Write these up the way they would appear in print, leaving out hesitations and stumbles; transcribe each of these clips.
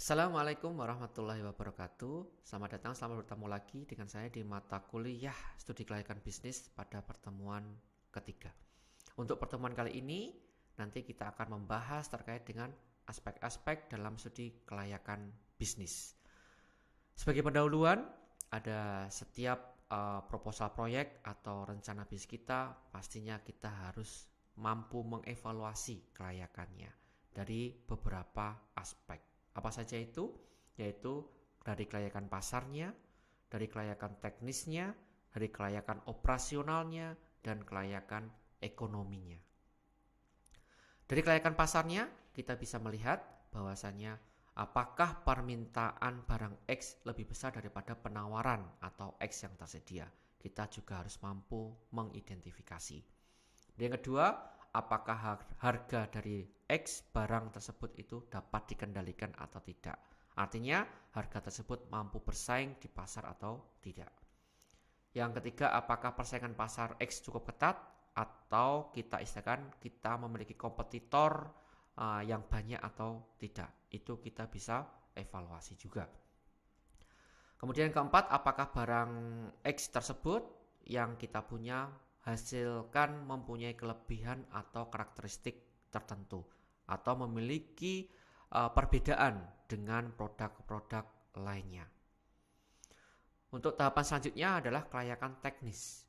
Assalamualaikum warahmatullahi wabarakatuh. Selamat datang, selamat bertemu lagi dengan saya di mata kuliah Studi Kelayakan Bisnis pada pertemuan ketiga. Untuk pertemuan kali ini, nanti kita akan membahas terkait dengan aspek-aspek dalam studi kelayakan bisnis. Sebagai pendahuluan, ada setiap proposal proyek atau rencana bisnis kita, pastinya kita harus mampu mengevaluasi kelayakannya dari beberapa aspek. Apa saja itu? Yaitu dari kelayakan pasarnya, dari kelayakan teknisnya, dari kelayakan operasionalnya, dan kelayakan ekonominya. Dari kelayakan pasarnya, kita bisa melihat bahwasannya apakah permintaan barang X lebih besar daripada penawaran atau X yang tersedia. Kita juga harus mampu mengidentifikasi. Yang kedua, apakah harga dari X barang tersebut itu dapat dikendalikan atau tidak. Artinya harga tersebut mampu bersaing di pasar atau tidak. Yang ketiga, apakah persaingan pasar X cukup ketat atau kita istilahkan kita memiliki kompetitor yang banyak atau tidak. Itu kita bisa evaluasi juga. Kemudian keempat, apakah barang X tersebut yang kita punya hasilkan mempunyai kelebihan atau karakteristik tertentu atau memiliki perbedaan dengan produk-produk lainnya. Untuk tahapan selanjutnya adalah kelayakan teknis.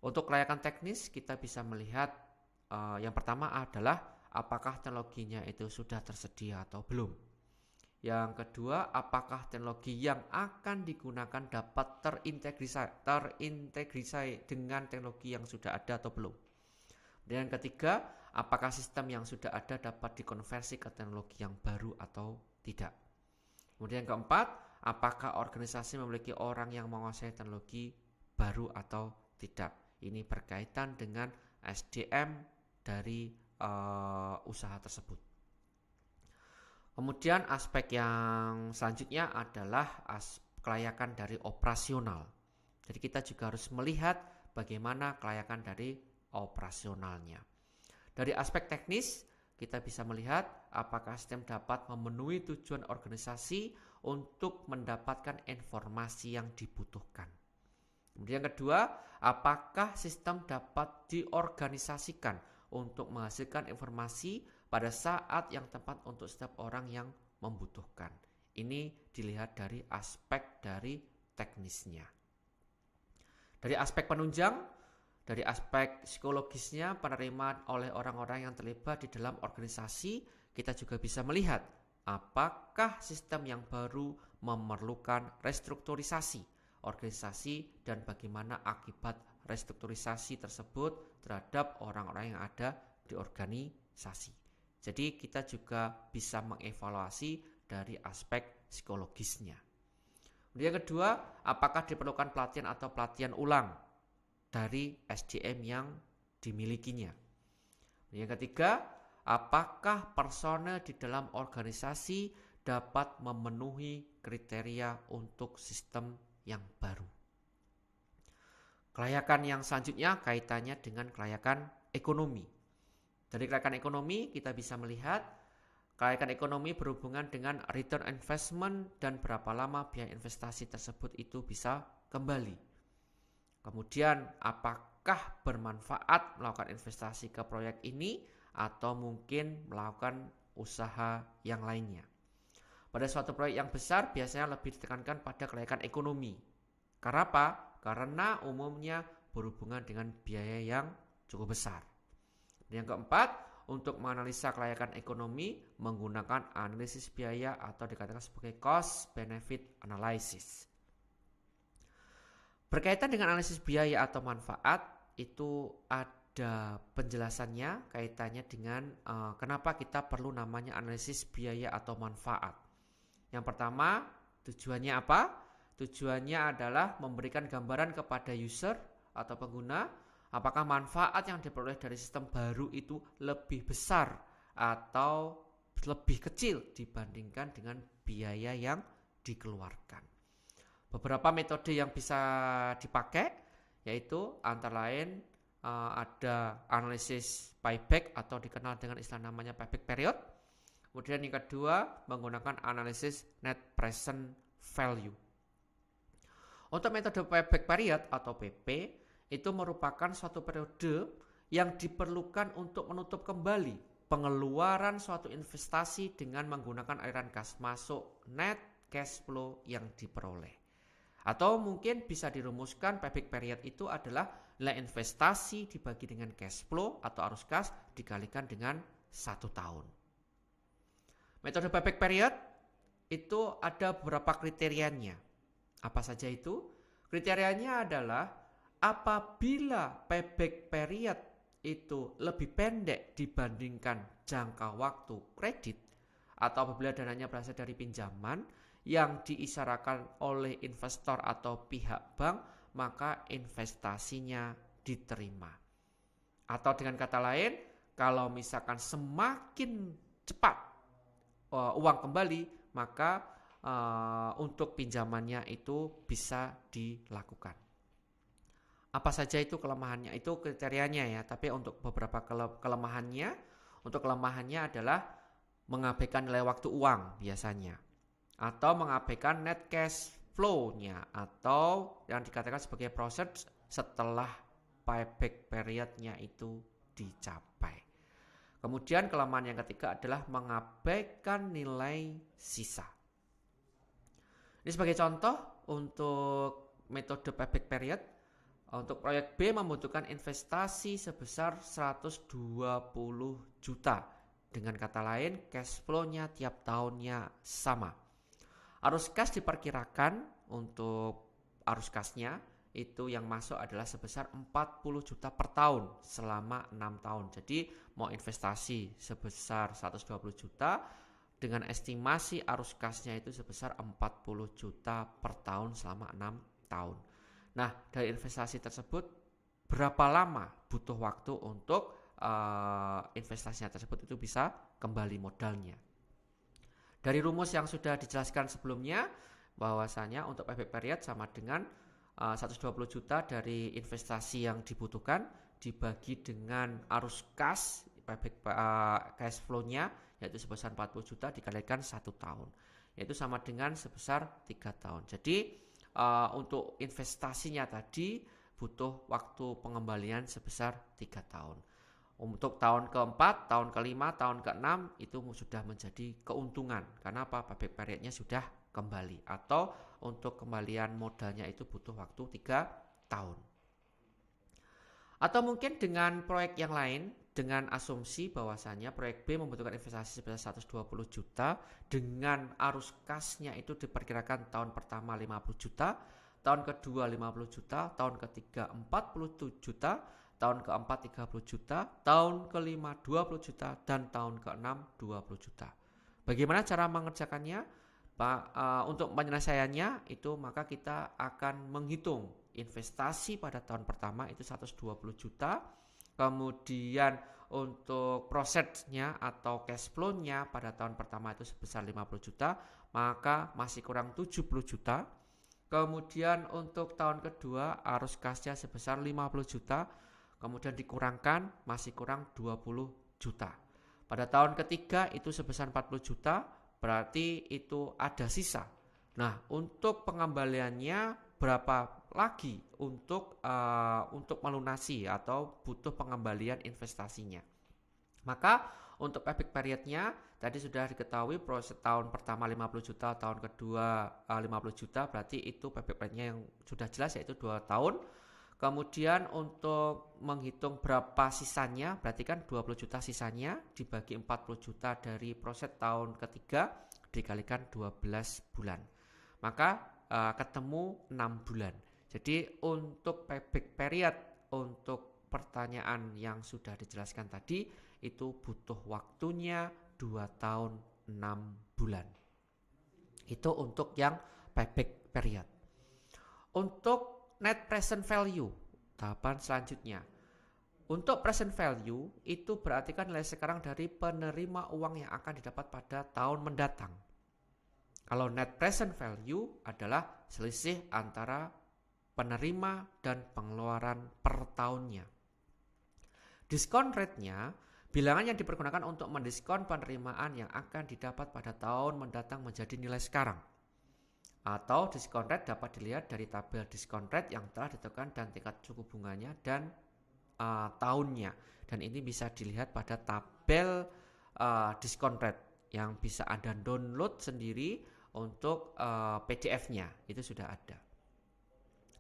Untuk kelayakan teknis kita bisa melihat yang pertama adalah apakah teknologinya itu sudah tersedia atau belum. Yang kedua, apakah teknologi yang akan digunakan dapat terintegrasi dengan teknologi yang sudah ada atau belum. Dan yang ketiga, apakah sistem yang sudah ada dapat dikonversi ke teknologi yang baru atau tidak. Kemudian yang keempat, apakah organisasi memiliki orang yang menguasai teknologi baru atau tidak. Ini berkaitan dengan SDM dari usaha tersebut. Kemudian aspek yang selanjutnya adalah kelayakan dari operasional. Jadi kita juga harus melihat bagaimana kelayakan dari operasionalnya. Dari aspek teknis, kita bisa melihat apakah sistem dapat memenuhi tujuan organisasi untuk mendapatkan informasi yang dibutuhkan. Kemudian yang kedua, apakah sistem dapat diorganisasikan untuk menghasilkan informasi pada saat yang tepat untuk setiap orang yang membutuhkan. Ini dilihat dari aspek dari teknisnya. Dari aspek penunjang, dari aspek psikologisnya penerimaan oleh orang-orang yang terlibat di dalam organisasi, kita juga bisa melihat apakah sistem yang baru memerlukan restrukturisasi organisasi dan bagaimana akibat restrukturisasi tersebut terhadap orang-orang yang ada di organisasi. Jadi kita juga bisa mengevaluasi dari aspek psikologisnya. Yang kedua, apakah diperlukan pelatihan atau pelatihan ulang dari SDM yang dimilikinya. Yang ketiga, apakah personel di dalam organisasi dapat memenuhi kriteria untuk sistem yang baru. Kelayakan yang selanjutnya kaitannya dengan kelayakan ekonomi. Dari kelayakan ekonomi kita bisa melihat kelayakan ekonomi berhubungan dengan return investment dan berapa lama biaya investasi tersebut itu bisa kembali. Kemudian apakah bermanfaat melakukan investasi ke proyek ini atau mungkin melakukan usaha yang lainnya. Pada suatu proyek yang besar biasanya lebih ditekankan pada kelayakan ekonomi. Karena apa? Karena umumnya berhubungan dengan biaya yang cukup besar. Yang keempat, untuk menganalisa kelayakan ekonomi menggunakan analisis biaya atau dikatakan sebagai cost benefit analysis. Berkaitan dengan analisis biaya atau manfaat, itu ada penjelasannya kaitannya dengan kenapa kita perlu namanya analisis biaya atau manfaat. Yang pertama, tujuannya apa? Tujuannya adalah memberikan gambaran kepada user atau pengguna apakah manfaat yang diperoleh dari sistem baru itu lebih besar atau lebih kecil dibandingkan dengan biaya yang dikeluarkan. Beberapa metode yang bisa dipakai yaitu antara lain ada analisis payback atau dikenal dengan istilah namanya payback period. Kemudian yang kedua, menggunakan analisis net present value. Untuk metode payback period atau PP, itu merupakan suatu periode yang diperlukan untuk menutup kembali pengeluaran suatu investasi dengan menggunakan aliran kas masuk net cash flow yang diperoleh. Atau mungkin bisa dirumuskan payback period itu adalah nilai investasi dibagi dengan cash flow atau arus kas dikalikan dengan 1 tahun. Metode payback period itu ada beberapa kriterianya. Apa saja itu? Kriterianya adalah apabila payback period itu lebih pendek dibandingkan jangka waktu kredit, atau apabila dananya berasal dari pinjaman yang diisyaratkan oleh investor atau pihak bank, maka investasinya diterima. Atau dengan kata lain, kalau misalkan semakin cepat uang kembali, maka untuk pinjamannya itu bisa dilakukan. Apa saja itu kelemahannya? Itu kriterianya ya, tapi untuk beberapa kelemahannya, untuk kelemahannya adalah mengabaikan nilai waktu uang biasanya, atau mengabaikan net cash flow-nya, atau yang dikatakan sebagai proses setelah payback period-nya itu dicapai. Kemudian kelemahan yang ketiga adalah mengabaikan nilai sisa. Ini sebagai contoh untuk metode payback period. Untuk proyek B membutuhkan investasi sebesar 120 juta. Dengan kata lain, cash flow-nya tiap tahunnya sama. Arus kas diperkirakan untuk arus kasnya itu yang masuk adalah sebesar 40 juta per tahun selama 6 tahun. Jadi mau investasi sebesar 120 juta dengan estimasi arus kasnya itu sebesar 40 juta per tahun selama 6 tahun. Nah, dari investasi tersebut berapa lama butuh waktu untuk investasinya tersebut itu bisa kembali modalnya. Dari rumus yang sudah dijelaskan sebelumnya, bahwasanya untuk payback period sama dengan 120 juta dari investasi yang dibutuhkan dibagi dengan arus kas payback cash flow-nya yaitu sebesar 40 juta dikalikan 1 tahun, yaitu sama dengan sebesar 3 tahun. Jadi untuk investasinya tadi butuh waktu pengembalian sebesar 3 tahun. Untuk tahun keempat, tahun kelima, tahun keenam itu sudah menjadi keuntungan. Karena apa? Payback periodnya sudah kembali. Atau untuk kembalian modalnya itu butuh waktu 3 tahun. Atau mungkin dengan proyek yang lain, dengan asumsi bahwasannya proyek B membutuhkan investasi sebesar 120 juta dengan arus kasnya itu diperkirakan tahun pertama 50 juta, tahun kedua 50 juta, tahun ketiga 40 juta, tahun keempat 30 juta, tahun kelima 20 juta, dan tahun keenam 20 juta. Bagaimana cara mengerjakannya? Untuk penyelesaiannya itu maka kita akan menghitung investasi pada tahun pertama itu 120 juta, kemudian untuk prosesnya atau cash flow-nya pada tahun pertama itu sebesar 50 juta, maka masih kurang 70 juta. Kemudian untuk tahun kedua arus kasnya sebesar 50 juta, kemudian dikurangkan masih kurang 20 juta. Pada tahun ketiga itu sebesar 40 juta, berarti itu ada sisa. Nah, untuk pengembaliannya berapa lagi untuk melunasi atau butuh pengembalian investasinya. Maka untuk payback periodnya tadi sudah diketahui proses tahun pertama 50 juta, tahun kedua 50 juta, berarti itu payback periodnya yang sudah jelas yaitu 2 tahun. Kemudian untuk menghitung berapa sisanya, berarti kan 20 juta sisanya dibagi 40 juta dari proses tahun ketiga dikalikan 12 bulan. Maka ketemu 6 bulan. Jadi untuk payback period untuk pertanyaan yang sudah dijelaskan tadi itu butuh waktunya 2 tahun 6 bulan. Itu untuk yang payback period. Untuk net present value, tahapan selanjutnya. Untuk present value itu berarti kan nilai sekarang dari penerima uang yang akan didapat pada tahun mendatang. Kalau net present value adalah selisih antara penerima dan pengeluaran per tahunnya. Diskon rate-nya Bilangan yang dipergunakan untuk mendiskon penerimaan yang akan didapat pada tahun mendatang menjadi nilai sekarang. Atau diskon rate dapat dilihat dari tabel diskon rate yang telah ditentukan dan tingkat suku bunganya dan tahunnya. Dan ini bisa dilihat pada tabel diskon rate yang bisa Anda download sendiri untuk PDF-nya. Itu sudah ada.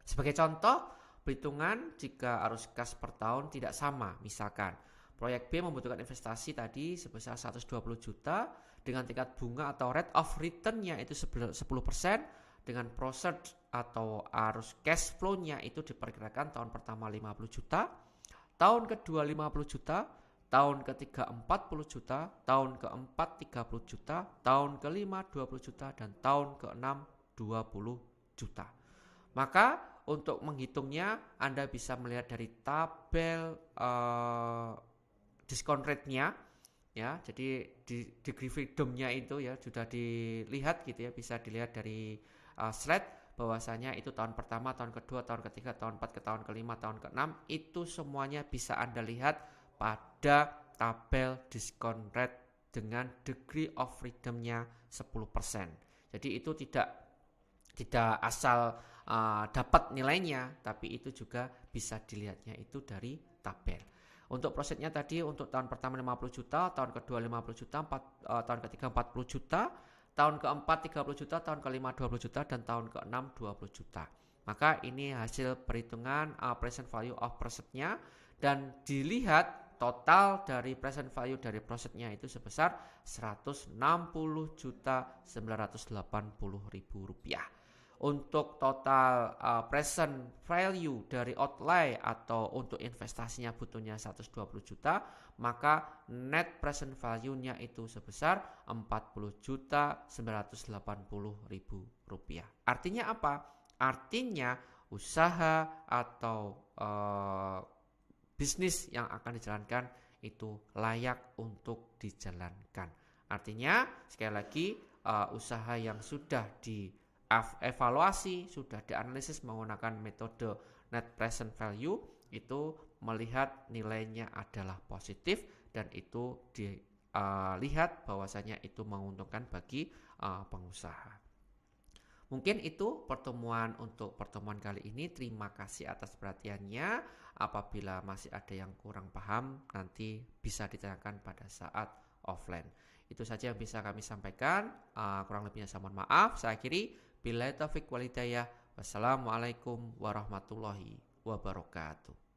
Sebagai contoh, perhitungan jika arus kas per tahun tidak sama. Misalkan, proyek B membutuhkan investasi tadi sebesar 120 juta dengan tingkat bunga atau rate of return-nya itu 10%, dengan process atau arus cash flow-nya itu diperkirakan tahun pertama 50 juta, tahun kedua 50 juta, tahun ketiga 40 juta, tahun keempat 30 juta, tahun kelima 20 juta, dan tahun keenam 20 juta. Maka untuk menghitungnya Anda bisa melihat dari tabel diskon rate-nya ya. Jadi di degree freedom-nya itu ya sudah dilihat gitu ya, bisa dilihat dari slide bahwasanya itu tahun pertama, tahun kedua, tahun ketiga, tahun 4 ke tahun kelima, tahun ke-6 itu semuanya bisa Anda lihat pada tabel diskon rate dengan degree of freedom-nya 10%. Jadi itu tidak asal dapat nilainya, tapi itu juga bisa dilihatnya itu dari tabel. Untuk prosesnya tadi untuk tahun pertama 50 juta, tahun kedua 50 juta, tahun ketiga 40 juta, tahun keempat 30 juta, tahun kelima 20 juta, dan tahun keenam 20 juta. Maka ini hasil perhitungan present value of project-nya, dan dilihat total dari present value dari project-nya itu sebesar 160.980.000 rupiah. Untuk total present value dari outlay atau untuk investasinya butuhnya 120 juta, maka net present value-nya itu sebesar 40.980.000 rupiah. Artinya apa? Artinya usaha atau bisnis yang akan dijalankan itu layak untuk dijalankan. Artinya sekali lagi usaha yang sudah dievaluasi, sudah dianalisis menggunakan metode net present value itu melihat nilainya adalah positif, dan itu dilihat bahwasanya itu menguntungkan bagi pengusaha. Mungkin itu untuk pertemuan kali ini. Terima kasih atas perhatiannya. Apabila masih ada yang kurang paham, nanti bisa ditanyakan pada saat offline. Itu saja yang bisa kami sampaikan. Kurang lebihnya saya mohon maaf. Saya akhiri. Billahi taufiq wal hidayah. Wassalamualaikum warahmatullahi wabarakatuh.